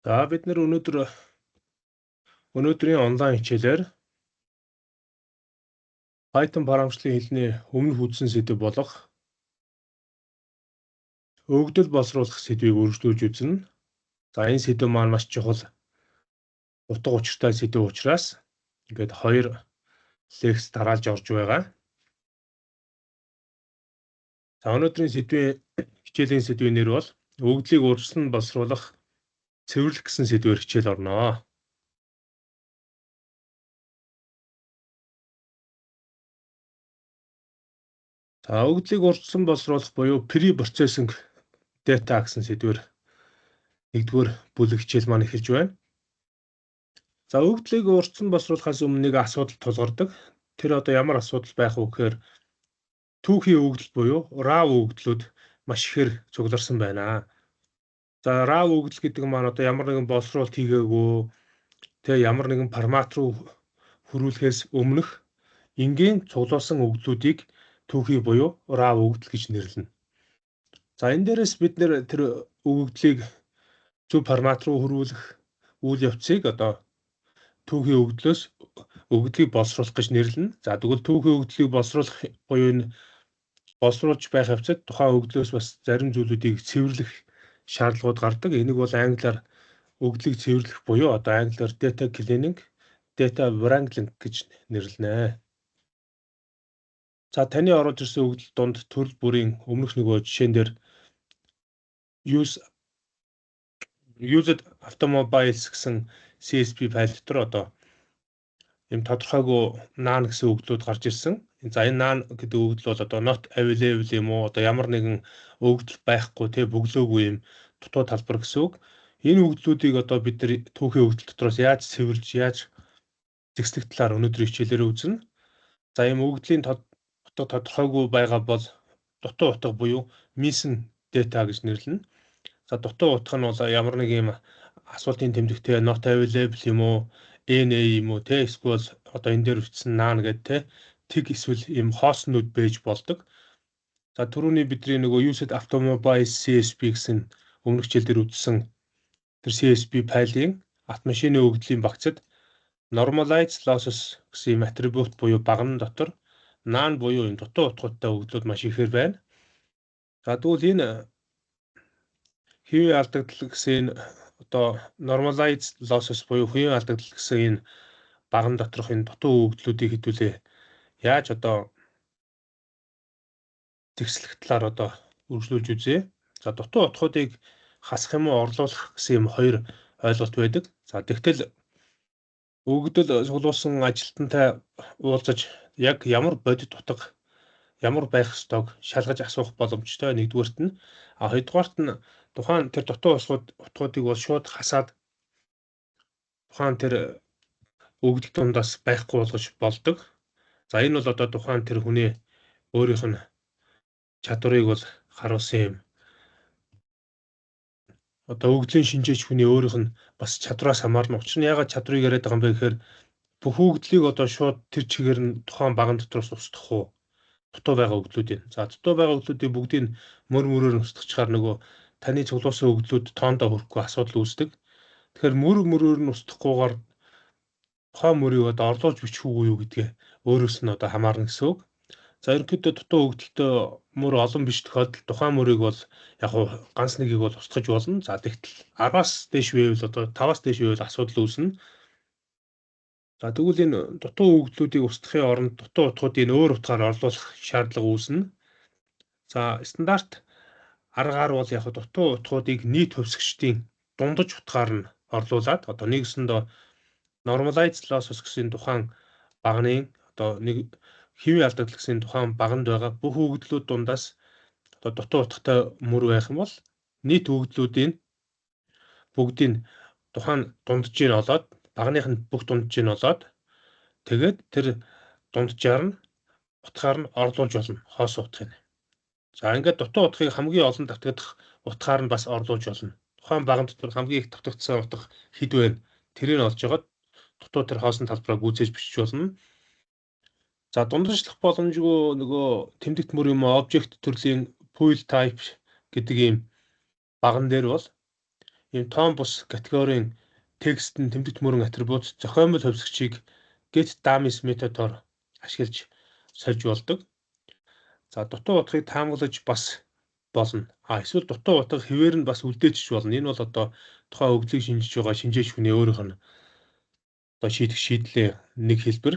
За бид нэр өнөөдрийн онлайн хичээлээр Python програмчлалын хэлний өмнөх үзсэн сэдэв болох өгөгдөл боловсруулах сэдвийг үргэлжлүүлж үзнэ. За энэ сэдэв маань маш чухал утга учиртай сэдэв учраас ингээд 2 лекц дараалж орж байгаа. За өнөөдрийн хичээлийн сэдвийн нэр бол өгөгдлийг урьдчилан боловсруулах цэвэрлэх гэсэн сэдвээр хичээл орно. За өгөгдлийг урьдчилан боловсруулах буюу pre-processing data гэсэн сэдвээр нэгдүгээр бүлэг хичээл маань эхэлж байна. За өгөгдлийг урьдчилан боловсруулахаас өмнө нэг асуудал тулгардаг. Тэр одоо ямар асуудал байх вэ гэхээр түүхийн өгөгдөл буюу raw өгөгдлүүд маш ихээр цугларсан байна. За raw өгөгдөл гэдэг маань одоо ямар нэгэн боловсруулалт хийгээгүй ямар нэгэн формат руу хөрвүүлэхээс өмнөх энгийн цуглуулсан өгөгдлүүдийг түүхий буюу raw өгөгдөл гэж нэрлэнэ. За энэ дээрээс бид нэр тэр өгөгдлийг зөв формат руу хөрвүүлэх үйл явцыг одоо түүхийн өгөгдлийг боловсруулах гэж нэрлэнэ. За тэгвэл түүхийн өгөгдлийг боловсруулах буюу энэ боловсруулж байх явцад тухайн өгөгдлөөс бас зарим зүйлүүдийг цэвэрлэх шаардлагууд гардаг. Энийг бол англиар өгөгдлийг цэвэрлэх буюу одоо англиар data cleaning, data wrangling гэж нэрлэнэ. За таны оруулж ирсэн өгөгдөл донд төрөл бүрийн өмнөх нөгөө жишээн дээр used automobiles гэсэн CSV файл дотор одоо юм тодорхойгүй none гэсэн өгөгдлүүд гарч ирсэн. За энэ none гэдэг өгөгдөл бол одоо not available юм уу? Одоо ямар нэгэн өгөгдөл байхгүй бөглөөгүй юм дутуу талбар гэсэн үг. Энэ өгөгдлүүдийг одоо бид нар түүхийн өгөгдөл дотроос яаж цэвэрлж, яаж зэгслэх талаар өнөөдрийн хичээлээр үзнэ. За ийм өгөгдлийн тодорхойгүй байгаа бол дутуу утга буюу missing data гэж нэрлэнэ. За дутуу утга нь бол ямар нэг юм асуултын тэмдэгтээ not available юм уу, NA юм уу, эсвэл одоо энэ дээр бичсэн none гэдэг тэг эсвэл юм хооснууд байж болдог. За түрүүний бидний нөгөө used automobiles CSV гэсэн өмнөх хичээл дээр үзсэн тэр CSV файлын авто машины өгөгдлийн багцад normalized losses гэсэн юм атрибут буюу багнан дотор none буюу энэ дутуу утгуудтай өгөгдлүүд маш ихээр байна. За тэгвэл энэ хэвийн алдагдал гэсэн одоо normalized losses буюу хэвийн алдагдал гэсэн энэ баган доторх энэ дутуу өгөгдлүүдийг хэдүүлээ яаж одоо зэгслэх талаар одоо үргэлжлүүлж үзье. За дутуу утгуудыг хасах юм уу орлуулах гэсэн юм 2 ойлголт байдаг. За тэгтэл өгөгдөл цуглуулсан ажилтнтай уулзаж яг ямар бодит утга ямар байх ёстойг шалгаж асуух боломжтой нэгдүгээрт нь хоёрдугаарт нь тухайн тэр дутуу утгуудыг бол шууд хасаад тухайн тэр өгөгдөл дундаас байхгүй болгож болдог. За энэ бол одоо тухайн тэр хүний өөрийнх нь чадварыг бол харуулсан юм. Одоо өгөгдлийн шинжээч хүний өөрийнх нь бас чадвараас хамаарна. Учир нь ягаад чадварыг яриад байгаа юм бэ гэхээр бүх өгөгдлийг одоо шууд тэр чигээр нь тухайн баган дотроос устгах уу? Дутуу байгаа өгөгдлүүдийн. За дутуу байгаа өгөгдлүүдийн бүгдийг мөрөөр нь устгахчаар нөгөө таны цуглуулсан өгөгдлүүд тоондоо хүрэхгүй асуудал үүсдэг. Тэгэхээр мөрөөр нь устгахгүйгээр тухайн мөрийг одоо орлуулж бичих үгүй юу гэдгээ өөрөөс нь одоо хамаарна гэсэн үг. За ерөнхийдөө дутуу өгөгдөлтөө мөр олон биш тохиолдолд тухайн мөрийг бол яг ганц нэгийг бол устгаж болно. За тэгтэл 10-аас дээш байвал одоо 5-аас дээш байвал асуудал үүснэ. За тэгвэл энэ дутуу өгөгдлүүдийг устгахын оронд дутуу утгуудыг өөр утгаар орлуулах шаардлага үүснэ. За стандарт аргаар бол яг дутуу утгуудыг нийт хувьсгчдын дундаж утгаар нь орлуулад одоо нэгсэндээ normalized losses гэсэн тухайн багны одоо нэг хэвийн алдагдал гэсэн тухайн баганд байгаа бүх өгөгдлүүд дундаас одоо дутуу утгатай мөр байх юм бол нийт өгөгдлүүдийн бүгдийг тухайн дунджийг олоод багных нь бүх дунджийг олоод тэгээд тэр дунджаар нь утгаар нь орлуулж болно хоос утгыг. За ингээд дутуу утгыг хамгийн олон давтагдах утгаар нь бас орлуулж болно. Тухайн баган дотор хамгийн их давтагдсан утга хэд вэ? Тэрийг олж жагаад дутуу тэр хоосон талбараа гүйцээж бичиж болно. За дундажлах боломжгүй нөгөө тэмдэгт мөр юм object төрлийн pool type гэдэг ийм баган дээр бол ийм тоон бус категорийн текст нь тэмдэгт мөрөн атрибут зохиомжтой хувьсгчийг get damis методоор ашиглаж сольж болдог. За дутуу утгыг таамаглаж бас болно. Эсвэл дутуу утга хэвээр нь бас үлдээчих болно. Энэ бол одоо тухайн өгдлийг шинжиж байгаа шинжээч хүний өөрийнх нь одоо шийдэх шийдлээ нэг хэлбэр.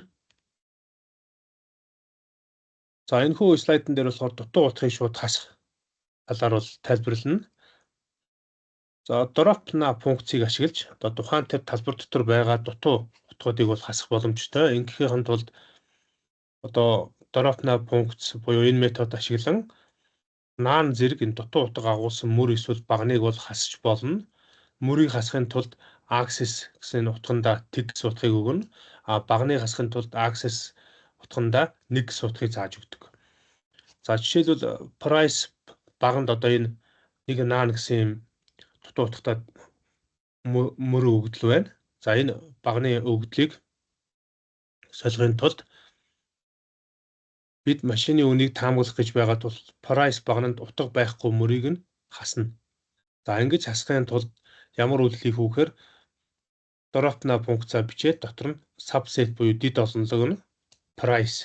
За энэ хүү слайдн дээр болохоор дутуу утгыг шууд хасах талаар бол тайлбарлана. За drop nav функцийг ашиглаж одоо тухайн талбар дотор байгаа дутуу утгуудыг бол хасах боломжтой. Ингэхийн тулд одоо drop nav функц буюу энэ метод ашиглан наан зэрэг энэ дутуу утга агуулсан мөр эсвэл багныг бол хасч болно. Мөрийг хасахын тулд access гэсэн утгандаа тэг гэсэн утгыг өгнө. А багныг хасахын тулд access утгандаа нэг гэсэн утгыг зааж өгдөг. За жишээлбэл price баганд одоо энэ нэг наан гэсэн юм дутуу утгатай мөр өгдөл байна. За энэ багны өгдлийг солихын тулд бид машины үнийг таамаглах гэж байгаа тул price багнанд утга байхгүй мөрийг нь хасна. За ингэж хасахын тулд ямар үйлдэл хийх вэ гэхээр drop nav функцаа бичээд дотор нь subset буюу дид олонлог нь price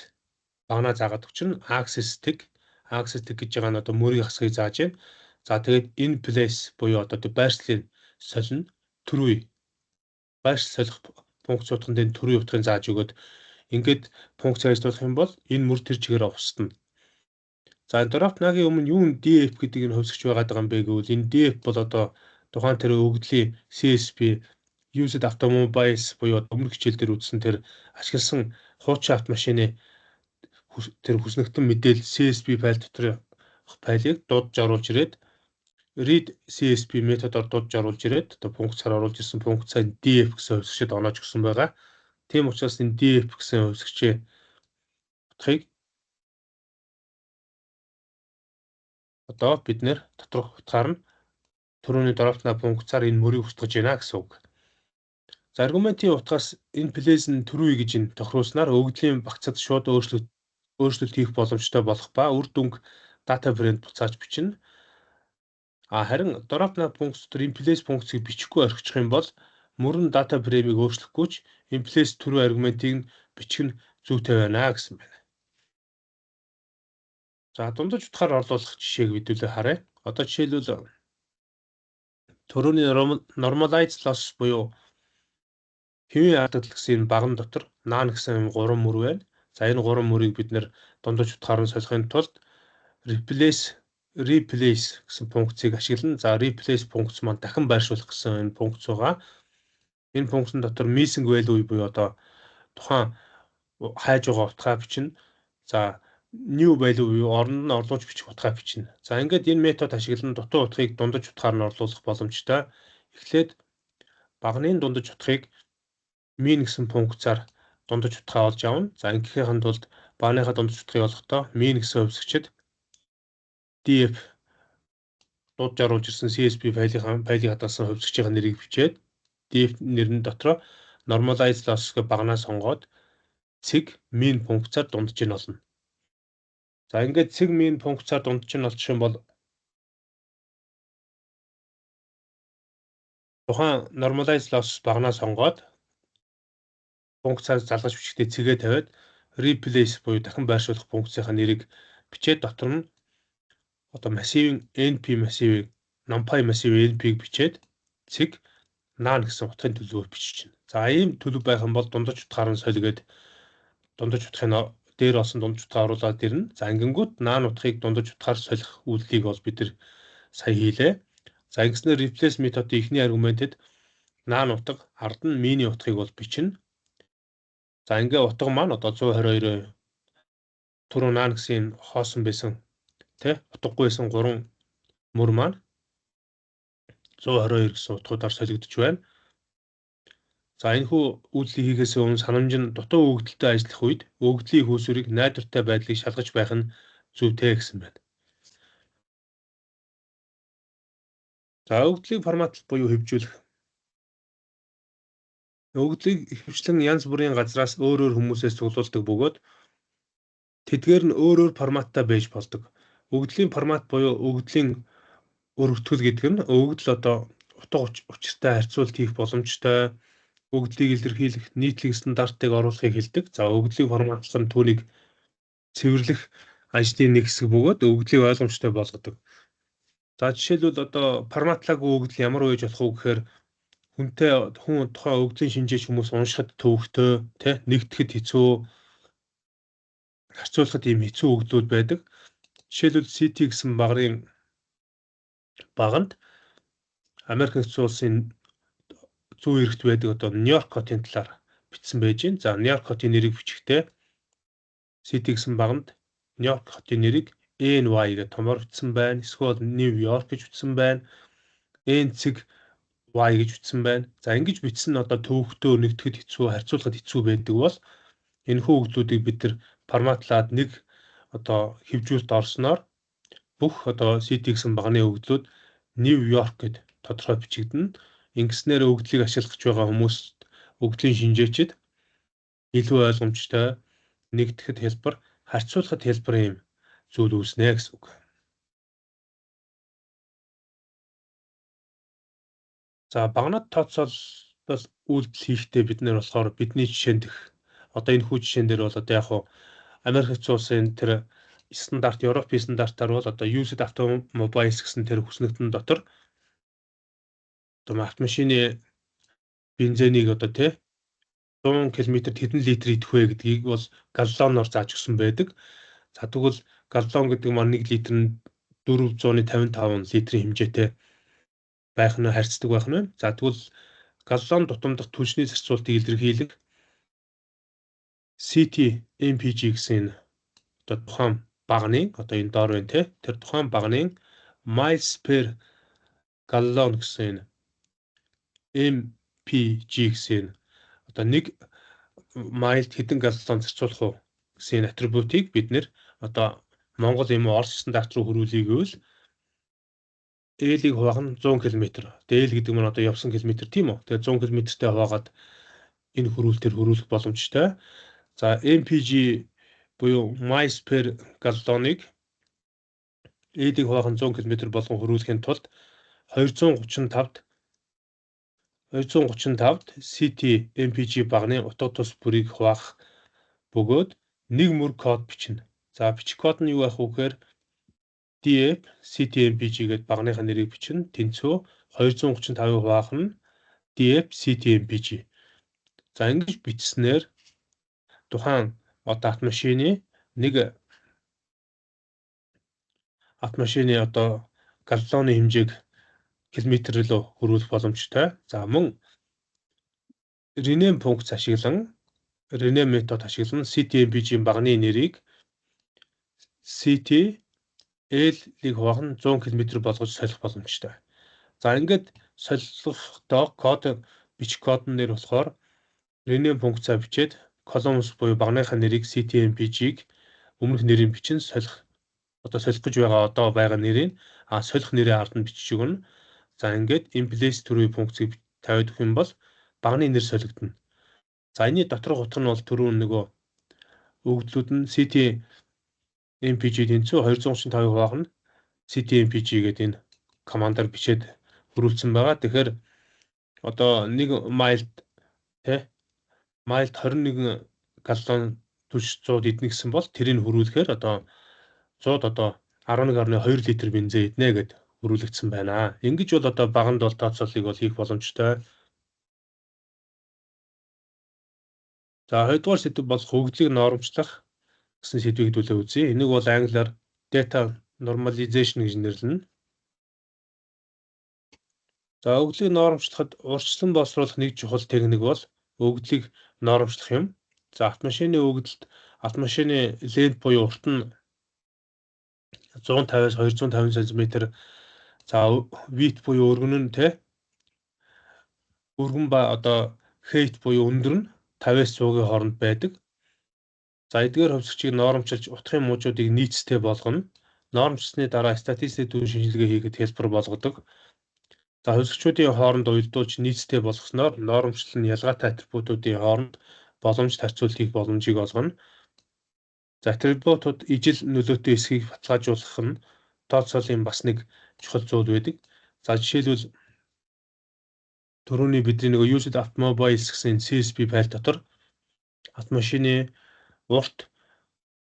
багнаа заагаад өчрөн access tag гэж байгаа нь одоо мөрийг хасахыг зааж байна. За тэгээд in place буюу одоо байршлыг солино төрүй байршил солих функцуудын дээр төрүй утгыг зааж өгөөд ингээд функцийг ажиллуулах юм бол энэ мөр тэр чигээр устна. За drop nav-гийн өмнө юу н df гэдэг нь хувьсгч байгаад байгаа юм бэ гэвэл энэ df бол одоо тухайн тэр өгдлийн CSP used automobiles буюу өмнөх хичээл дээр үзсэн тэр ашигласан хуучин автомашины тэр хүснэгтэн мэдээлэл CSP файл дотор файлыг дуудаж оруулж ирээд read CSP методоор дуудаж оруулж ирээд одоо функцаар оруулж ирсэн функцаа df гэсэн хувьсгчд оноож өгсөн байгаа. Тийм учраас энэ df гэсэн хувьсгчийн утгыг одоо бид нэр доторх утгаар нь түрүүний drop nav функцаар энэ мөрийг устгаж байна гэсэн үг. За аргументийн утгаас энэ place нь төрүй гэж энэ тохируулснаар өгдлийн багцад шууд өөрчлөлт хийх боломжтой болох ба үр дүнг data frame буцааж бичнэ. Харин drop nav функц дотор in place функцийг бичихгүй орхичих юм бол мөрөн data frame-ийг өөрчлөхгүй ч in place төрүй аргументийг бичих нь зүйтэй байна гэсэн байна. За дундаж утгаар орлуулах жишээг видеолээ харъя. Одоо жишээлбэл түрүүний normalized loss буюу хэвийн ардагдал гэсэн энэ баган дотор наан гэсэн 3 мөр байна. За энэ 3 мөрийг бид нэр дундаж утгаар нь солихын тулд replace гэсэн функцийг ашиглана. За replace функц маань дахин байршуулах гэсэн энэ функц байгаа. Энэ функцэн дотор missing value буюу одоо тухайн хайж байгаа утгаа бичнэ. За new value буюу оронд нь орлуулж бичих утгаа бичнэ. За ингээд энэ метод ашиглан дутуу утгыг дундаж утгаар нь орлуулах боломжтой. Эхлээд багны дундаж утгыг min гэсэн функцаар дундаж утгаа олж авна. За ингэхийн тулд багныхаа дундаж утгыг олохдоо min гэсэн хувьсгчд df дуудаж оруулж ирсэн CSP файлыг хадгалсан хувьсгчийн нэрийг бичээд df нэрний дотроо normalized loss гэх багнаа сонгоод цэг min функцаар дундаж нь олно. За ингээд цэг min функцаар дундаж нь олчих юм бол тухайн normalized loss багнаа сонгоод функцаар залгаж бичгтээ цэгээ тавиад replace буюу дахин байршуулах функцийн нэрийг бичээд дотор нь одоо массивын np массивыг numpy массивын np-г бичээд цэг naan гэсэн утгын төлөвөөр биччихнэ. За ийм төлөв байх юм бол дундаж утгаар нь солигээд дундаж утгын дээр олсон дундаж утгаа оруулаад ирнэ. За ингэнгүүт naan утгыг дундаж утгаар солих үйлдэлийг бол бид нар сая хийлээ. За ингэснээр replace методын эхний аргументэд naan утга ард нь min утгыг бол бичнэ. За ингээ утга маань одоо 122 түрүү naan гэсэн хоосон байсан утгагүй байсан 3 мөр маань 122 гэсэн утгуудаар солигдож байна. За энэ хүү үйлдэл хийхээс өмнө санамж нь дутуу өгдөлтэй ажиллах үед өгдлийн хөөсөрийг найдвартай байдлыг шалгаж байх нь зүйтэй гэсэн байна. За өгдлийн формат буюу хэвжүүлэх. Өгдлийг ихэвчлэн янз бүрийн газраас өөр хүмүүсээс цуглуулдаг бөгөөд тэдгээр нь өөр форматтай байж болдог. Өгдлийн формат буюу өгдлийн өргөтгөл гэдэг нь өгдөл одоо утга учиртай харьцуулт хийх боломжтой, өгөгдлийг илэрхийлэх нийтлэг стандартыг оруулахыг хэлдэг. За өгөгдлийг форматлах нь түүнийг цэвэрлэх ажлын нэг хэсэг бөгөөд өгөгдлийг ойлгомжтой болгодог. За жишээлбэл одоо форматлаагүй өгөгдөл ямар байж болох вэ гэхээр хүн тухайн өгөгдлийн шинжээч хүмүүс уншихад төвөгтэй, нэгтгэхэд хэцүү, харьцуулахад ийм хэцүү өгөгдлүүд байдаг. Жишээлбэл CT гэсэн баганд Америк нэгдсэн улсын зүүн эрэгт байдаг одоо Нью-Йорк хотын талаар бичсэн байж байна. За Нью-Йорк хотын нэрийг бичихтэй CT гэсэн баганд Нью-Йорк хотын нэрийг NY гэж томор бичсэн байна. Эсвэл Нью-Йорк гэж бичсэн байна. NY гэж бичсэн байна. За ингэж бичсэн нь одоо төвөгтэй нэгтгэхэд хэцүү, харьцуулахад хэцүү байдаг бол энэхүү өгөгдлүүдийг бид нар форматлаад нэг одоо хэвжүүлэлт орсноор бүх одоо CT гэсэн багны өгөгдлүүд Нью-Йорк гэд тодорхой бичигдэнэ. Ингэснээр өгөгдлийг ашиглаж байгаа хүмүүст өгөгдлийн шинжээчид илүү ойлгомжтой, нэгтгэхэд хэлбэр, харьцуулахад хэлбэр юм зүйл үүснэ гэсэн үг. За багнаад тооцоолол үйлдэл хийхдээ бид нэр болохоор бидний жишээнд одоо энэ хүү жишээн дээр бол одоо яг хуу Америк нэгдсэн улсын тэр стандарт, Европын стандартаар бол одоо used automobiles гэсэн тэр хүснэгтэн дотор одоо автомашины бензинийг одоо 100 км хэдэн литр идэх вэ гэдгийг бол галлоноор зааж өгсөн байдаг. За тэгвэл галлон гэдэг маань 1 литр нь 455 литрийн хэмжээтэй байх нь харьцдаг байх нь. За тэгвэл галлон тутамдах түлшний зарцуултыг илэрхийлэх CT MPG гэсэн одоо тухайн багны одоо энэ доор байна тэр тухайн багны miles per gallon гэсэн MPG гэсэн одоо 1 майлд хэдэн галлон зарцуулах уу гэсэн атрибутыг бид нэр одоо Монгол юм уу Орос стандарт руу хөрвүүлэе гэвэл L-ийг хуваах нь 100 км. L гэдэг нь одоо явсан километр тийм үү? Тэгээ 100 км-тэй хуваагаад энэ хөрвүүлтээр хөрвүүлэх боломжтой. За MPG буюу miles per gallon-ыг L-ийг хуваах нь 100 км болгон хөрвүүлэхийн тулд 235-д CT MPG багны утга тус бүрийг хуваах бөгөөд нэг мөр код бичнэ. За бичих код нь юу байх вэ гэхээр DF CT MPG гэдэг багныхаа нэрийг бичнэ. Тэнцүү 235-ыг хуваах нь DF CT MPG. За ингэж бичснээр тухайн одоо автомашины одоо галлоны хэмжээг километрлөө хөрвүүлэх боломжтой. За мөн rename функц ашиглан rename метод ашиглан CT MPG-ийн багны нэрийг CT L-ийг хуваах нь 100 км болгож солих боломжтой. За ингээд солихдоо бичих код нэр болохоор rename функцаа бичээд columns буюу багныхаа нэрийг CT MPG-г өмнөх нэрийн бичин солих гэж байгаа нэрийг солих нэрийн ард нь бичиж өгнө. За ингээд in-place төрийн функцийг тавиад өгөх юм бол багны нэр солигдно. За энэний доторх утга нь бол түрүүн нөгөө өгөгдлүүд нь CT MPG тэнцүү 235-ыг хуваах нь CT MPG гэдэг энэ командаар бичээд хөрвүүлсэн байгаа. Тэгэхээр одоо 1 майлд 21 галлон түлш 100 идэх гэсэн бол тэрийг хөрвүүлэхээр одоо 11.2 литр бензин иднэ гэд хөрвүүлэгдсэн байна. Ингэж бол одоо баганд бол тооцооллыг бол хийх боломжтой. За хоёрдугаар сэдэв бол өгөгдлийг нормчлах гэсэн сэдвийг хэдүүлээ үзье. Энийг бол англиар data normalization гэж нэрлэнэ. За өгөгдлийг нормчлахад урьдчилан боловсруулах нэг чухал техник бол өгөгдлийг нормчлах юм. За автомашины өгөгдөлд автомашины лент буюу урт нь 150-аас 250 см. За вит буюу өргөн нь өргөн ба одоо height буюу өндөр нь 50-аас 100-ийн хооронд байдаг. За эдгээр хувьсгчийг нормчилж утгын муужуудыг нийцтэй болгоно. Нормчилсны дараа статистик дүн шинжилгээ хийгээд хэлбэр болгодог. За хувьсгчүүдийн хооронд уялдуулж нийцтэй болгосноор нормчлол нь ялгаатай атрибутуудын хооронд боломжит харьцуулт хийх боломжийг олгоно. За атрибутууд ижил нөлөөтэй эсхийг баталгаажуулах нь тооцоолын бас нэг чухал зүйл байдаг. За жишээлбэл Төрөний бидний нөгөө used automobiles гэсэн CSV файл дотор автомашины урт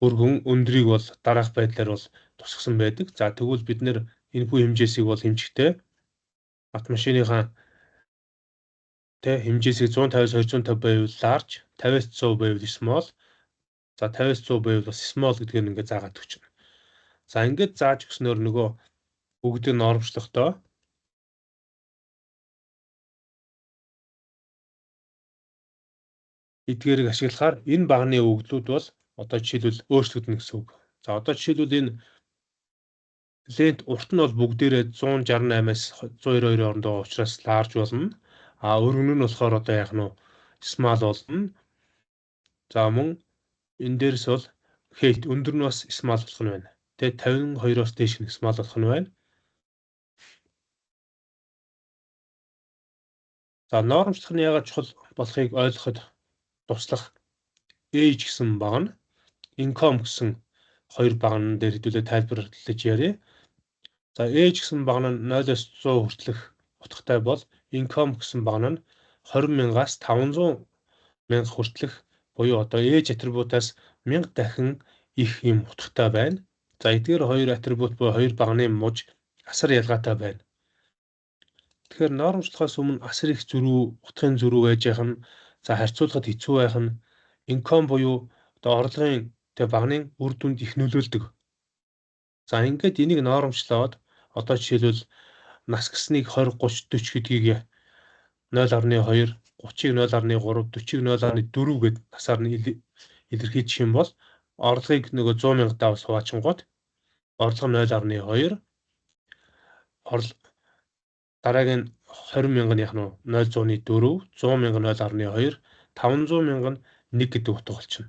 өргөн өндрийг бол дараах байдлаар бол тусгасан байдаг. За тэгвэл бид нэр энэхүү хэмжээсийг бол хэмжихдээ автомашиныхаа хэмжээсийг 150-аас 250 байвал large, 50-аас 100 байвал small, за 50-аас 100 байвал бас small гэдгээр ингээд заагаад өгчнө. За ингээд зааж өгснөөр нөгөө бүгдийг нормчлохдоо эдгээрийг ашиглахаар энэ багны өгдлүүд бол одоо жишээлбэл өөрчлөгдөнө гэсэн үг. За одоо жишээлбэл энэ лент урт нь бол бүгдээрээ 168-аас 192 хооронд байгаа учраас large болно. А өргөн нь болохоор одоо яг нь small болно. За мөн энэ дээрс бол height өндөр нь бас small болох нь байна. Тэгээ 52-оос дээш нь small болох нь байна. За нормчлох нь яагаад чухал болохыг ойлгоход туслах age гэсэн баг нь income гэсэн хоёр багн дээр хэдүүлээ тайлбарлаж яриа. За age гэсэн баг нь 0-оос 100 хүртэлх утгатай бол income гэсэн баг нь 20,000-аас 500,000 хүртэлх буюу одоо age атрибутаас 1000 дахин их юм утгатай байна. За эдгээр хоёр атрибут буюу хоёр багны муж асар ялгаатай байна. Тэгэхээр нормчлохоос өмнө асар их зөрүү, утгын зөрүү байж байх нь, за харьцуулахад хэцүү байх нь income буюу одоо орлогын багны үр дүнд их нөлөөлдөг. За ингээд энийг нормчлоод одоо жишээлбэл нас гэснийг 20, 30, 40 гэдгийг 0.2, 30-ыг 0.3, 40-ыг 0.4 гэд насаар нь илэрхийлчих юм бол орлогыг нөгөө 100,000 давс хуваачингууд орлого 0.2, дараагийн 20,000 нь яг нь 0.4, 100,000 0.2, 500,000 нь 1 гэдэг утга болчихно.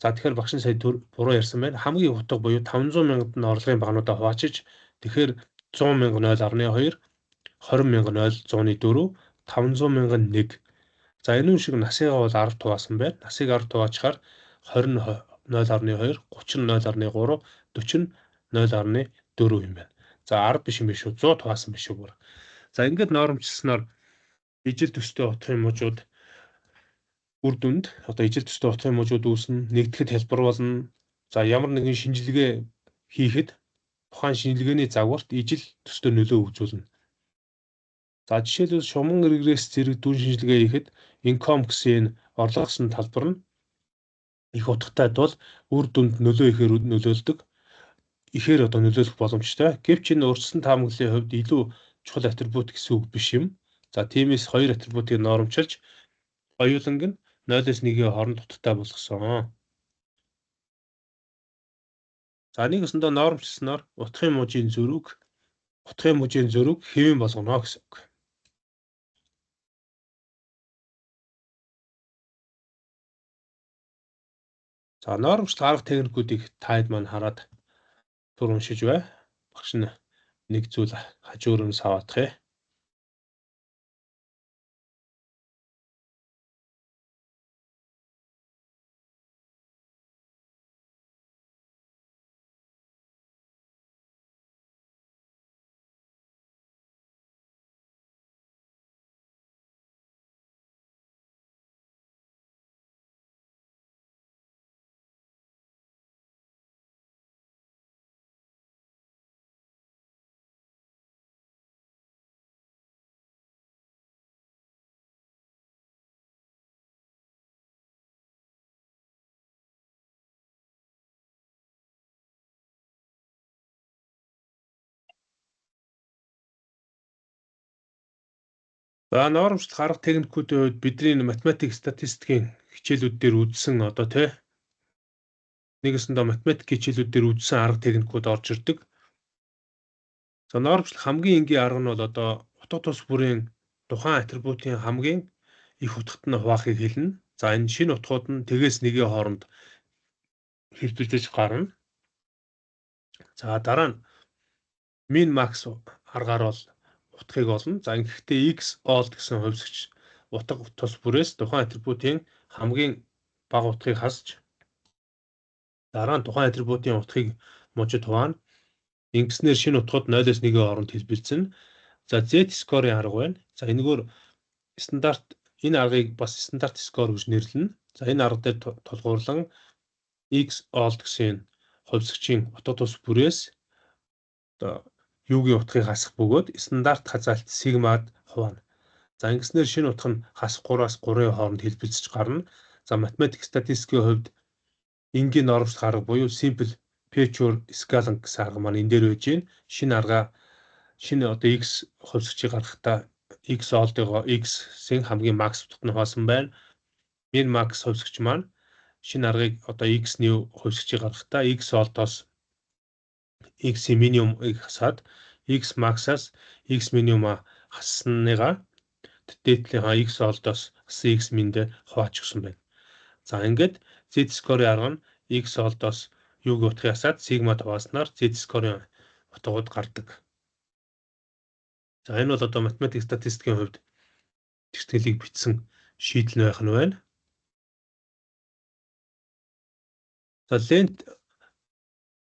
За тэгэхээр багшин сая буруу ярьсан байна. Хамгийн утга буюу 500,000-д нь орлогын багнуудаа хуваачиж тэгэхээр 100,000 0.2, 20,000 0.4, 500,000 1. За энэ шиг насыгаа бол 10 хуваасан байна. Насыг 10 хуваачаар 20 нь 0.2, 30 нь 0.3, 40 нь 0.4 юм байна. За 10 биш юм биш үү? 100 хуваасан биш үү? За ингээд нормчлсноор ижил төстэй утгын мужууд үр дүнд одоо ижил төстэй утгын мужууд үүснэ, нэгдэхэд хэлбэр болно. За ямар нэгэн шинжилгээ хийхэд тухайн шинжилгээний загварт ижил төстэй нөлөө үзүүлнэ. За жишээлбэл шуман регресс зэрэг дүн шинжилгээ хийхэд income гэсэн орлого гэсэн талбар нь их утгатай тул үр дүнд нөлөө ихээр нөлөөлдөг. Ихээр одоо нөлөөлөх боломжтой. Гэвч энэ урьдчилан таамаглалын хувьд илүү чухал атрибут гэсэн үг биш юм. За тиймээс хоёр атрибутыг нормчилж хоёуланг нь 0-с 1-ийн хооронд утгатай болгосон. За нэг өсөндөө нормчилсноор утгын мужийн зөрүүг хэвэн болгоно гэсэн үг. За нормчлох арга техникүүдийг таад маань хараад тур уншиж бай. Багш нь нэг зүйл хажуурын саваадах. За нормчлох арга техникүүдийн хувьд бидний математик статистикийн хичээлүүд дээр үзсэн одоо нэгэсэндээ математик хичээлүүд дээр үзсэн арга техникүүд орж ирдэг. За нормчлох хамгийн энгийн арга нь бол одоо утга тус бүрийн тухайн атрибутын хамгийн их утгад нь хуваахыг хэлнэ. За энэ шинэ утгууд нь тэгээс нэгийн хооронд хэвдүүлж гарна. За дараа нь min max аргаар бол утгыг олно. За ингэхдээ x old гэсэн хувьсгч утга тус бүрээс тухайн атрибутын хамгийн бага утгыг хасж дараа нь тухайн атрибутын утгыг мужид хуваана. Ингэснээр шинэ утгууд 0-с 1-ийн хооронд хэлбэлцэн. За z score-ийн арга байна. За энэгээр стандарт энэ аргыг бас стандарт скор гэж нэрлэнэ. За энэ арга дээр тулгуурлан x old гэсэн хувьсгчийн отод ус бүрээс одоо юугийн утгыг хасах бөгөөд стандарт хазаалт сигмад хуваана. За ингэснээр шинэ утга нь хасах 3-аас 3-ын хооронд хэлбэлцэж гарна. За математик статистикийн хувьд энгийн оромжлох арга буюу simple feature scaling гэсэн арга маань энэ дээр байж гин. Шинэ одоо x хувьсгчийг гаргахдаа x old-ыг x-ийн хамгийн max утгад нь хуваасан байна. Min max хувьсгч маань шинэ аргыг одоо x-ний хувьсгчийг гаргахдаа x old-оос x-ийн minimum-ыг хасаад x max-аас x minimum-а хассаныгаа дээдлийнхаа x old-оос x min-дээ хувааж өгсөн байна. За ингээд z-score-ийн арга нь x old-оос юугийн утгыг хасаад sigma-д хувааснаар z-score-ийн утгууд гардаг. За энэ бол одоо математик статистикийн хувьд тэгтгэлийг бичсэн шийдэл байх нь байна. За length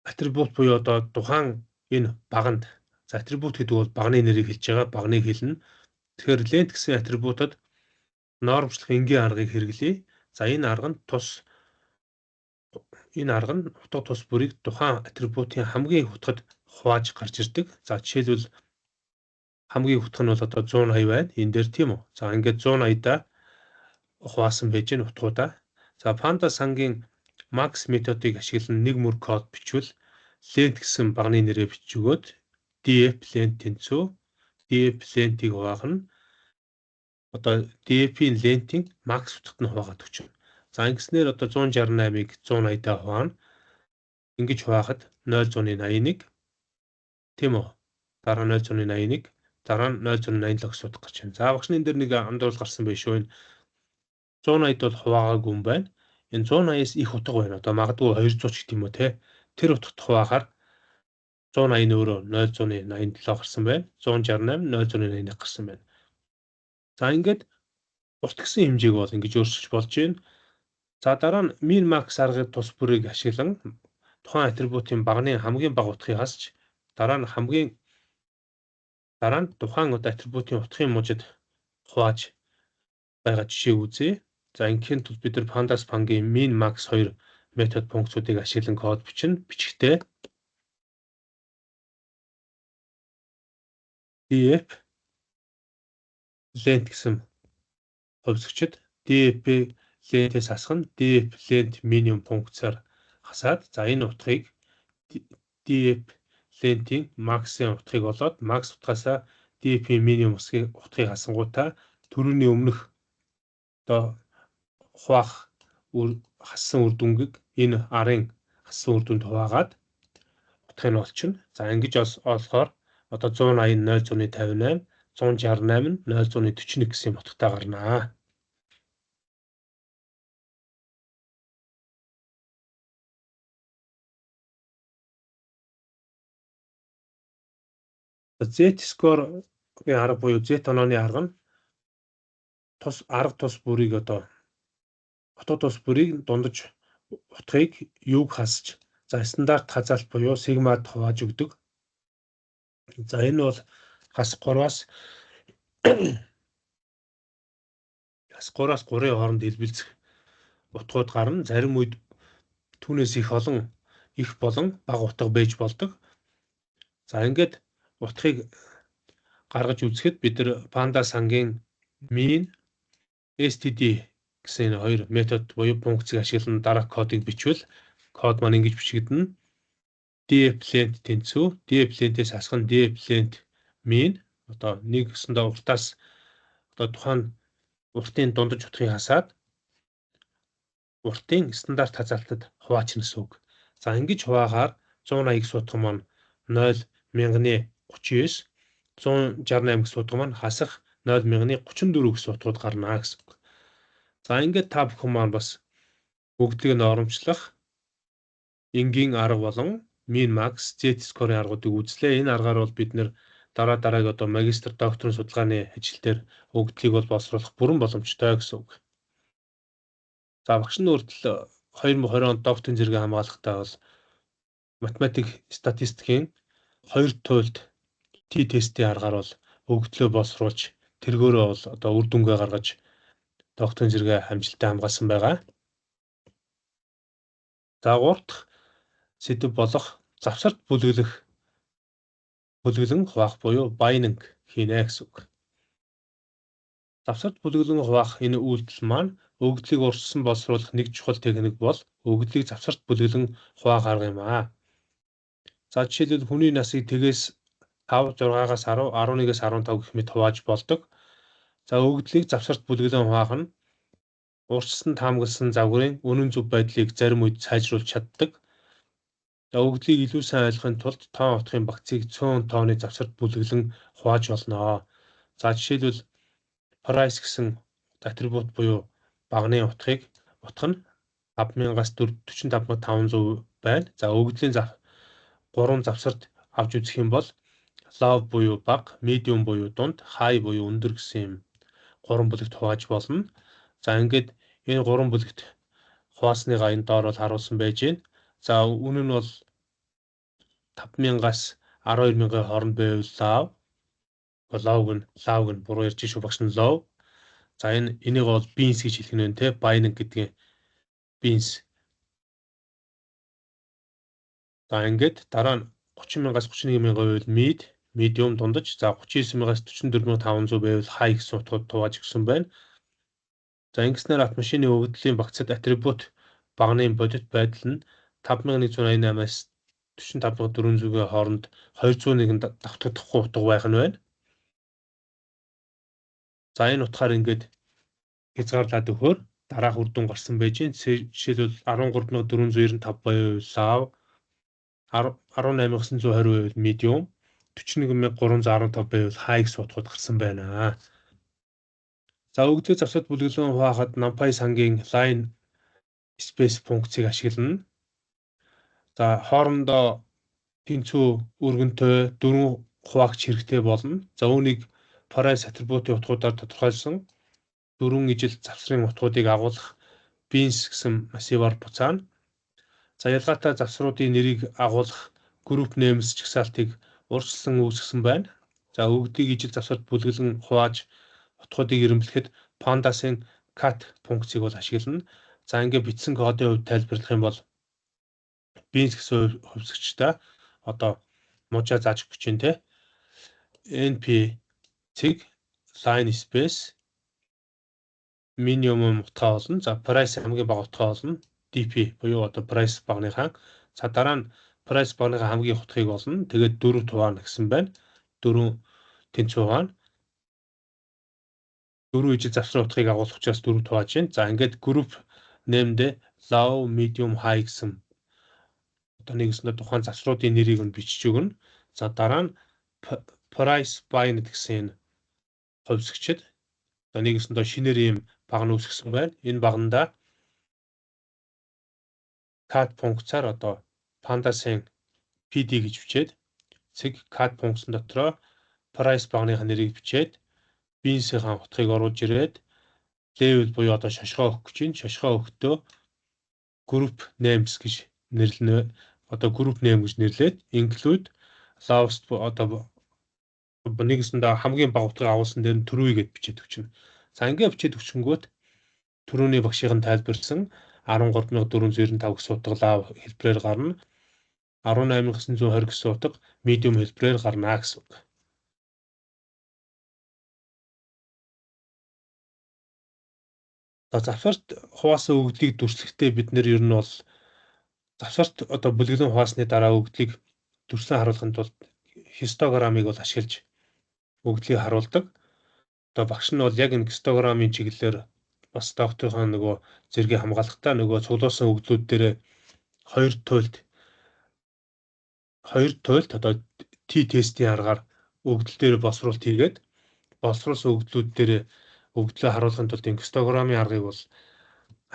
атрибут буюу одоо тухайн энэ баганд атрибут гэдэг бол багны нэрийг хэлж байгаа, багныг хэлнэ. Тэгэхээр length гэсэн атрибутад нормчлох энгийн аргыг хэрэглэе. За энэ арга нь утга тус бүрийг тухайн атрибутын хамгийн их утгад хувааж гарч ирдэг. За жишээлбэл хамгийн их утга нь бол одоо 180 байна. Энэ дээр тийм үү. За ингээд 180-аа хуваасан байж гэн утгуудаа. За pandas сангийн max методыг ашиглан нэг мөр код бичвэл length гэсэн багны нэрээ бичиж өгөөд df length тэнцүү df length-ийг хуваахна. Одоо df-ийн length-ийн max утгад нь хуваагаад өгч байна. За ингэснээр одоо 168-ыг 180-аа хуваана. Ингэж хуваахад 0.81 тийм үү. Дараа 0.81 дараа нь 0.87 гэсэн утга гарч байна. За багш энэ дээр нэг андуурал гарсан байх шүү. Энэ 180-д бол хуваагаагүй юм байна. Энэ 180-аас их утга байна. Одоо магадгүй 200 ч гэдэм үү те. Тэр утгад хуваахаар 180 нь өөрөө 0.87 гарсан байна. 168 0.81 гарсан байна. За ингээд урт гэсэн хэмжээг бол ингэж өөрчилж болж байна. За дараа нь min max аргыг тус бүрийг ашиглан тухайн атрибутын багны хамгийн бага утгыг хасч дараа нь тухайн атрибутын утгын мужид хувааж байгаа жишээг үзье. За ингийн тул бид нар pandas panгийн min max 2 метод функцүүдийг ашиглан код бичнэ. Бичгтээ df length гэсэн хувьсгчид df length-ээс хасах нь df length minimum функцаар хасаад за энэ утгыг df length-ийн max-ийн утгыг олоод max утгаасаа df minimum утгыг хасангуудаа түрүүний өмнөх одоо хуваах хассан үр дүнгийг энэ арын хассан үр дүнд хуваагаад утгыг нь олчихно. За ингэж олохоор одоо 180 0.58 168 0.41 гэсэн утгатай гарнаа. Z-score-ийн арга буюу Z-онооны арга нь арга тус бүрийг одоо отод тус бүрийг дундаж утгыг юуг хасч за стандарт хазаалт буюу сигмад хувааж өгдөг. За энэ бол хас 3-аас 3-ын хооронд хэлбэлцэх утгууд гарна. Зарим үед түүнээс их болон бага утга байж болдог. За ингээд утгыг гаргаж үзэхэд бид нар pandas сангийн min std гэсэн хоёр метод буюу функцийг ашиглан дараах кодыг бичвэл код маань ингэж бичигдэнэ. df length тэнцүү df length-ээс хасах нь df length min одоо нэг гэсэндээ уртаас одоо тухайн уртын дундаж утгыг хасаад уртын стандарт хазаалтад хуваачна гэсэн үг. За ингэж хуваагаар 180 гэсэн утга маань 0.1039 168 гэсэн утга маань хасах 0.1034 гэсэн утгууд гарна гэсэн үг. За ингээд та бүхэн маань бас бүгдлийг нь оромжлох энгийн арга болон min max Z-score-ийн аргуудыг үзлээ. Энэ аргаар бол бид нэр дараагийн одоо магистр докторийн судалгааны ажил дээр өгдлийг бол боловсруулах бүрэн боломжтой гэсэн үг. За багш нь өөртөө 2020 онд докторийн зэрэгээ хамгаалахдаа бол математик статистикийн 2 туйлд T-тестийн аргаар бол өгдлөө боловсруулж тэргөөрөө бол одоо үр дүнгээ гаргаж тогтсон зэрэгэ амжилттай хамгаалсан байгаа. За 3 дахь сэдэв болох завсарт бүлэглэн хуваах буюу binding хийнэ гэсэн үг. Завсарт бүлэглэн хуваах энэ үйлдэл маань өгдлийг урьдчилан боловсруулах нэг чухал техник бол өгдлийг завсарт бүлэглэн хуваах арга юм аа. За жишээлбэл хүний насыг тэгээс 5, 6-аас 10, 11-ээс 15 гэх мэт хувааж болдог. За өгдлийг завсарт бүлэглэн хуваах нь урьдчилан таамагласан загварын үнэн зөв байдлыг зарим үед сайжруулж чаддаг. За өгдлийг илүү сайн ойлгохын тулд тоон утгын багцыг цөөн тооны завсарт бүлэглэн хувааж болно. За жишээлбэл price гэсэн атрибут буюу багны утга нь 5,000-аас 45,500 байна. За өгдлийн 3 завсарт авч үзэх юм бол low буюу бага, medium буюу дунд, high буюу өндөр гэсэн юм 3 бүлэгт хувааж болно. За ингээд энэ 3 бүлэгт хуваасныгаа энэ доор бол харуулсан байж байна. За үнэн нь бол 5,000-аас 12,000-ын хооронд байвал low гэн буруу ярьж шүү багш нь low. За энийг бол beans гэж хэлэх нь те binding гэдэг beans. За ингээд дараа нь 30,000-аас 31,000 байвал mid, medium дундаж, за 39,000-аас 44,500 байвал high гэсэн утгууд хувааж өгсөн байна. За ингэснээр автомашины өгдлийн багцад атрибут багны бодит байдал нь 5,188-аас 45,400-ийн хооронд 201 давтагдахгүй утга байх нь байна. За энэ утгаар ингээд хязгаарлаад өгөхөөр дараах үр дүн гарсан байж гэн. Жишээлбэл 13,495 байвал low, 18,920 байвал medium, 41,315 байвал high гэсэн утгууд гарсан байна. За өгдлийн завсарт бүлэглэн хуваахад NumPy сангийн line space функцийг ашиглана. За хоорондоо тэнцүү өргөнтэй 4 хуваагч хэрэгтэй болно. За үүнийг price атрибутын утгуудаар тодорхойлсон 4 ижил завсрын утгуудыг агуулах beans гэсэн массиваар буцаана. За ялгаатай завсруудын нэрийг агуулах group names чагсаалтыг урьдчилан үүсгэсэн байна. За өгдлийн ижил завсарт бүлэглэн хувааж утгуудыг ирэмблэхэд pandas-ын cat функцийг бол ашиглана. За ингээд бичсэн кодын хувьд тайлбарлах юм бол beans гэсэн хувьсгчтай одоо муужаа зааж өгч чинь те np цэг line space minimum утгаа болно. За price хамгийн бага утгаа болно. dp буюу одоо price багныхаа. За дараа нь price багныхаа хамгийн утгыг болно. Тэгээд 4 хуваана гэсэн байна. 4 тэнцүү хуваана. 4 ижил завсрын утгыг агуулах учраас 4 хувааж байна. За ингээд group name-д low, medium, high гэсэн одоо нэгснээр тухайн завсруудын нэрийг нь бичиж өгнө. За дараа нь price bind гэсэн хувьсгчд одоо нэгснээр шинээр ийм баг нь үүсгэсэн байна. Энэ багнда cat функцаар одоо pandas-ын pd гэж бичээд цэг cat функцэн дотроо price багныхаа нэрийг бичээд beans-ийн утгыг оруулж ирээд level буюу одоо шошгоо өгөх гэж байна. Шошгоо өгөхдөө group names гэж нэрлэнэ. Одоо group name гэж нэрлээд include lowest одоо нэгсэндээ хамгийн бага утгыг агуулсан дээр нь төрөө гэж бичээд өгчнө. За ингээд бичээд өгчөнгүүт төрөний багшийн тайлбарлсан 13,495 гэсэн утга хэлбэрээр гарна. 18,920 гэсэн утга medium хэлбэрээр гарна гэсэн үг. За завсарт хуваасан өгдлийг дүрслэхдээ бид нэр ер нь бол завсарт одоо бүлэглэн хуваасны дараа өгдлийг дүрслэн харуулахын тулд хистограммыг бол ашиглаж өгдлийг харуулдаг. Одоо багш нь бол яг энэ хистограммын чиглэлээр бас докторийн нөгөө зэргийг хамгаалахдаа нөгөө цуглуулсан өгдлүүд дээр хоёр туйлд одоо t-тестийн аргаар өгдөл дээр боловсруулалт хийгээд боловсруулсан өгдлүүд дээр өгдлөө харуулахын тулд энэ хистограммын аргыг бол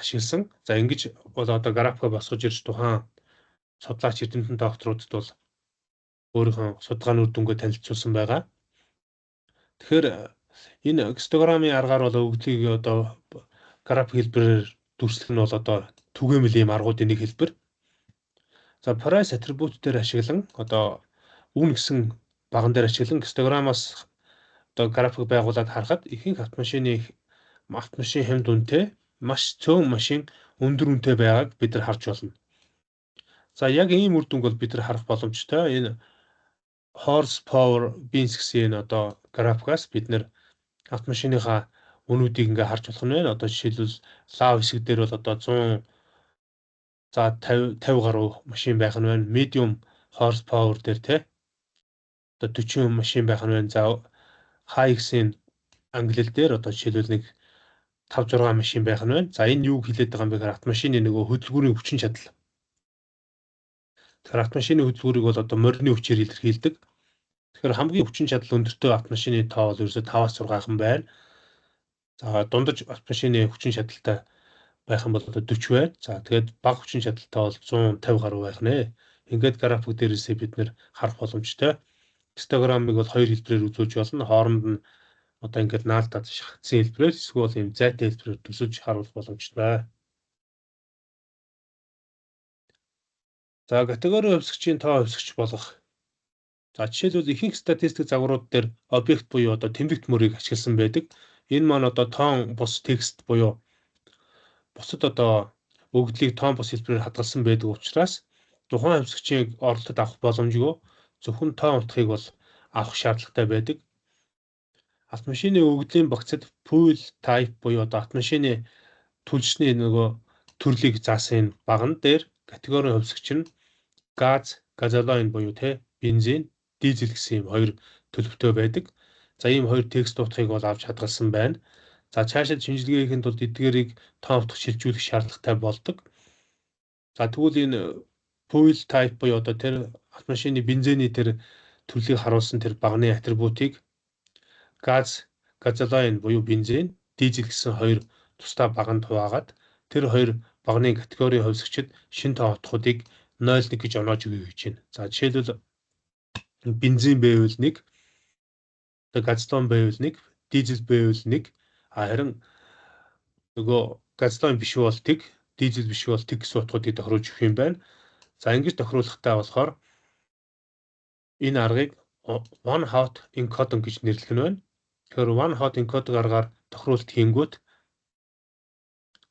ашигласан. За ингэж бол одоо графика босгож ирж тухайн судлаач эрдэмтэн докторуудад бол өөрийнхөө судалгааны үр дүнгээ танилцуулсан байгаа. Тэгэхээр энэ хистограммын аргаар бол өгдлийг одоо график хэлбэрээр дүрслэх нь бол одоо түгээмэл ийм аргуудын нэг хэлбэр. За price атрибут дээр ашиглан одоо үн гэсэн баган дээр ашиглан хистограммаас одоо график байгуулад харахад ихэнх автомашин хямд үнэтэй маш цөөн машин өндөр үнэтэй байгааг бид нар харж байна. За яг ийм үр дүнг бол бид нар харах боломжтой. Энэ horsepower beans гэсэн энэ одоо графикаас бид нар автомашиныхаа үнүүдийг ингээ харж болох нь байна. Одоо жишээлбэл лав хэсэг дээр бол одоо 100 за 50 гаруй машин байх нь байна. Medium horsepower дээр те одоо 40 машин байх нь байна. За high гэсэн англиэл дээр одоо жишээлбэл нэг 5-6 машин байх нь байна. За энэ юу хэлээд байгаа юм бэ гэхээр автомашины нөгөө хөдөлгүүрийн хүчин чадал. Тэгэхээр автомашины хөдөлгүүрийг бол одоо морины хүчээр илэрхийлдэг. Тэгэхээр хамгийн хүчин чадал өндөртэй автомашины тоо бол ерөөсөө 5-аас 6 байна. За дундаж автомашины хүчин чадалтай байх юм бол одоо 40 байна. За тэгээд бага хүчин чадалтай бол 150 гаруй байх нэ. Ингээд график дээрээсээ бид нэр харах боломжтой. Хистограммыг бол хоёр хэлбэрээр үзүүлж болно. Хооронд нь одоо ингээд наалтаад шахагдсан хэлбэрээр эсвэл ийм зайтай хэлбэрээр төсөж харуулах боломжтой. За категори хувьсгчийн тоо хувьсгч болгох. За жишээлбэл ихэнх статистик загварууд дээр объект буюу одоо тэмдэгт мөрийг ашигласан байдаг. Энэ маань одоо тоон бус текст буюу бусад одоо өгөгдлийг тоон бус хэлбэрээр хадгалсан байдаг учраас тухайн хувьсгчийг оролтод авах боломжгүй зөвхөн тоон утгыг бол авах шаардлагатай байдаг. Автомашины өгөгдлийн багцад pool type буюу одоо автомашины түлшний нөгөө төрлийг заасан баган дээр категорийн хувьсгч нь газ, газолин буюу бензин, дизель гэсэн юм хоёр төлөвтэй байдаг. За ийм хоёр текст утгыг бол авч хадгалсан байна. За цаашид шинжилгээ хийхэд бол эдгээрийг тоон утга шилжүүлэх шаардлагатай болдог. За тэгвэл энэ pool type буюу одоо тэр автомашины бензиний тэр төрлийг харуулсан тэр багны атрибутыг газ, газолин буюу бензин, дизель гэсэн хоёр тусдаа баганд хуваагаад тэр хоёр багны категорийн хувьсгчид шин тоон утгуудыг 0-1 гэж оноож өгье гэж байна. За жишээлбэл бензин байвал 1, газолин байвал 1, дизель байвал 1, харин нөгөө газолин биш бол тэг, дизель биш бол тэг гэсэн утгуудыг тохируулж өгөх юм байна. За ингэж тохируулахтаа болохоор энэ аргыг one hot encoding гэж нэрлэх нь байна. Тэгэхээр one hot encoding аргаар тохируулалт хийнгүүт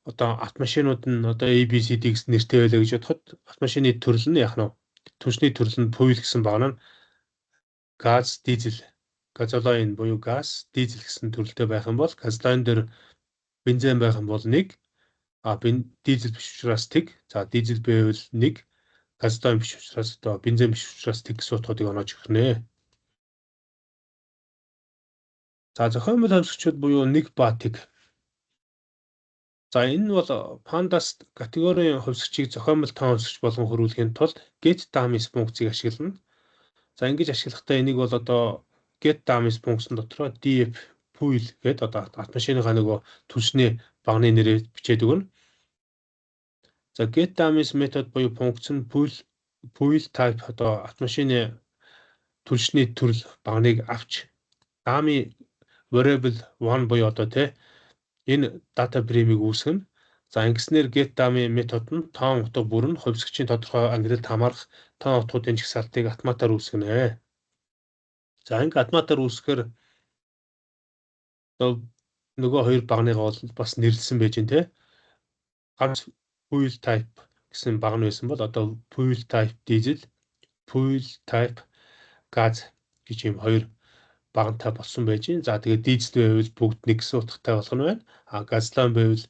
одоо автомашинууд нь одоо ABCD гэсэн нэртэй байлаа гэж бодоход автомашины төрөл нь яг нь түншний төрөл нь pool гэсэн багна нь газ, дизель, газолин буюу газ, дизель гэсэн төрөлтэй байх юм бол газолин дээр бензин байх юм бол 1, дизель биш учраас тэг. За дизель байвал 1, газолин биш учраас одоо бензин биш учраас тэг гэсэн утгуудыг оноож өгөх нэ. За зохиомжтой хувьсгчуд буюу 1 ба тэг. За энэ бол Pandas категорийн хувьсгчийг зохиомжтой тоон хувьсгч болгон хөрвүүлэхийн тулд get dummies функцийг ашиглана. За ингэж ашиглахдаа энийг бол одоо get dummies функцэн дотроо df pool гэдэг одоо автомашиныхаа нөгөө түлшний багны нэрээр бичээд өгнө. За get dummies метод буюу функц нь pool type одоо автомашины түлшний төрөл багныг авч dummy variable 1 буюу одоо энэ дата фреймийг үүсгэнэ. За ингэснээр get dummy метод нь тоон утга бүр нь хувьсгчийн тодорхой ангилалд хамаарах тоон утгуудын жагсаалтыг автоматар үүсгэнэ. За ингэ автоматар үүсгэхээр нөгөө хоёр багныгаа бол бас нэрлсэн байж гэн ганц pool type гэсэн баг нь байсан бол одоо pool type diesel, pool type газ гэж юм хоёр багантай болсон байж гэн. За тэгээд дизель байвал бүгд 1 гэсэн утгатай болох нь байна. Газолин байвал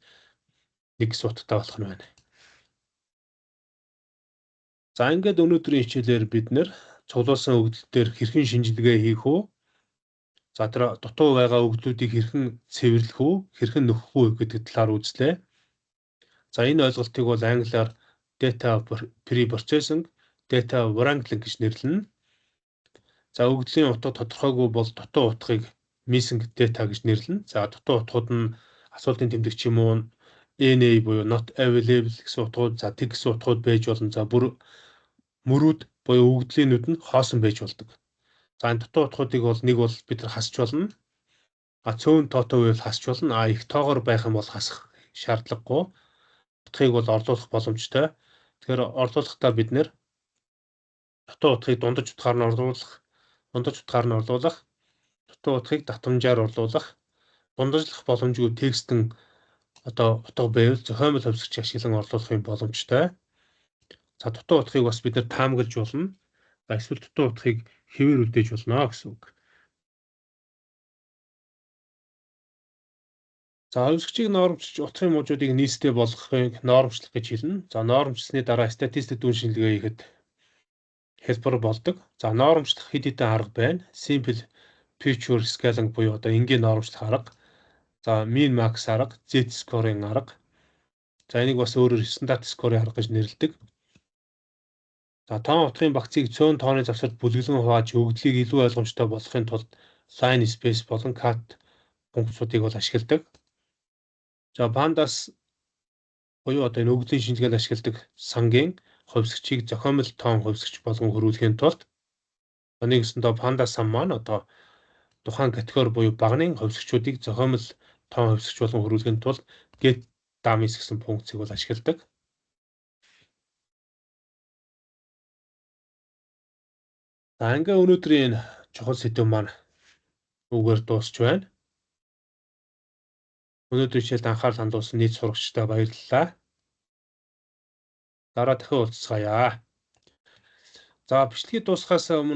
1 гэсэн утгатай болох нь байна. За ингээд өнөөдрийн хичээлээр бид нэр цуглуулсан өгөгдөл дээр хэрхэн шинжилгээ хийх үү? За тэр дутуу байгаа өгөгдлүүдийг хэрхэн цэвэрлэх үү? Хэрхэн нөхөх үү гэдэг талаар үзлээ. За энэ ойлголтыг бол англиар data pre-processing, data wrangling гэж нэрлэнэ. За өгөгдлийн утга тодорхойгүй бол дутуу утгыг missing data гэж нэрлэнэ. За дутуу утгууд нь асуултын тэмдэгч юм уу, NA буюу not available гэсэн утгууд, за тэг гэсэн утгууд байж болно. За бүр мөрүүд буюу өгөгдлийнүүд нь хоосон байж болдог. За энэ дутуу утгуудыг бол нэг бол бид нар хасч болно. Цөөн тоотой байвал хасч болно. Их тоогоор байх юм бол хасах шаардлагагүй. Утгыг бол орлуулах боломжтой. Тэгэхээр орлуулахдаа бид нэр дутуу утгыг дундаж утгаар нь орлуулах, дутуу утгыг татамжаар орлуулах, дундажлах боломжгүй текстэн одоо утга байвал зохиомол хувьсгчийг ашиглан орлуулахын боломжтой. За дутуу утгыг бас бид нэр таамаглаж болно. За эсвэл дутуу утгыг хэвээр үлдээж болно гэсэн үг. За хувьсгчийг ноормчилж утгын мужуудыг нийстэй болгохыг ноормчлох гэж хэлнэ. За ноормчлсны дараа статистик дүн шинжилгээ хийхэд хэлбэр болдог. За ноормчлох хэд хэдэн арга байна. Simple feature scaling буюу одоо энгийн ноормчлох арга. За min max арга, z-scoring арга. За энийг бас өөрөөр стандарт скорын арга гэж нэрлэдэг. За тоон утгын багцыг цөөн тооны завсарт бүлэглэн хувааж өгдлийг илүү ойлгомжтой болгохын тулд line space болон cut функцуудыг бол ашигладаг. За pandas буюу одоо энэ өгдлийн шинжилгээнд ашигладаг сангийн хувьсгчийг зохиомол тоон хувьсгч болгон хөрвүүлэхийн тулд нэгсэндээ pandas сан маань одоо тухайн категори буюу багны хувьсгчүүдийг зохиомол тоон хувьсгч болгон хөрвүүлэхийн тулд get dummies гэсэн функцийг бол ашигладаг. За ингээ өнөөдрийн чухал сэдв маань үгээр дуусч байна. Өнөөдрийн хичээлд анхаарал хандуулсан нийт сурагчдаа баярлалаа. Дараа дахин уулзцаая. За бичлэгийг дуусгахаас өмнө